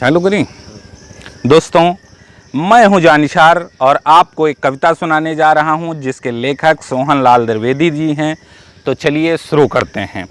चालू करें। दोस्तों, मैं हूं जानिशार और आपको एक कविता सुनाने जा रहा हूं जिसके लेखक सोहन लाल द्विवेदी जी हैं। तो चलिए शुरू करते हैं।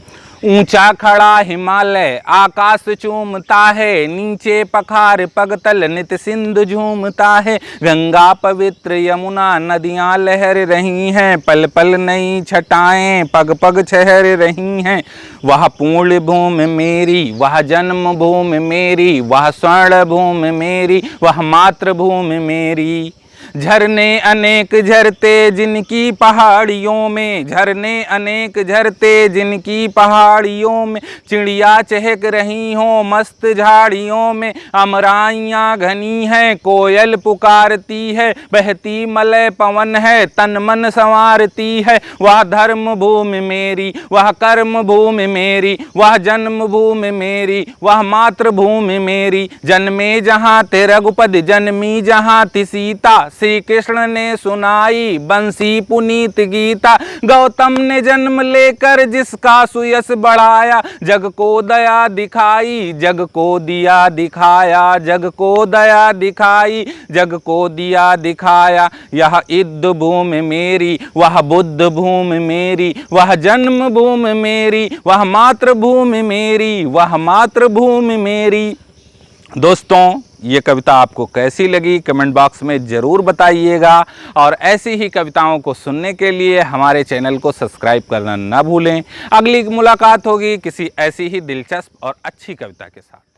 ऊंचा खड़ा हिमालय आकाश चूमता है, नीचे पखार पगतल नित सिंधु झूमता है। गंगा पवित्र यमुना नदियां लहर रही हैं, पल पल नई छटाएं पग पग ठहर रही हैं। वह पूर्ण भूमि मेरी, वह जन्म भूमि मेरी, वह स्वर्ण भूमि मेरी, वह मातृभूमि मेरी। झरने अनेक झरते जिनकी पहाड़ियों में, झरने अनेक झरते जिनकी पहाड़ियों में। चिड़िया चहक रही हों मस्त झाड़ियों में, अमराइयाँ घनी हैं कोयल पुकारती है। बहती मलय पवन है तन मन संवारती है। वह धर्म भूमि मेरी, वह कर्म भूमि मेरी, वह जन्म भूमि मेरी, वह मातृभूमि मेरी। जन्मे जहाँ ते रघुपति, जन्मी जहाँ ति सीता, श्री कृष्ण ने सुनाई बंसी पुनीत गीता। गौतम ने जन्म लेकर जिसका सुयश बढ़ाया, जग को दया दिखाई, जग को दिया दिखाया, जग को दया दिखाई, जग को दिया दिखाया। यह युद्ध भूमि मेरी, वह बुद्ध भूमि मेरी, वह जन्म भूमि मेरी, वह मातृभूमि मेरी, वह मातृभूमि मेरी। दोस्तों, ये कविता आपको कैसी लगी कमेंट बॉक्स में ज़रूर बताइएगा और ऐसी ही कविताओं को सुनने के लिए हमारे चैनल को सब्सक्राइब करना ना भूलें। अगली मुलाकात होगी किसी ऐसी ही दिलचस्प और अच्छी कविता के साथ।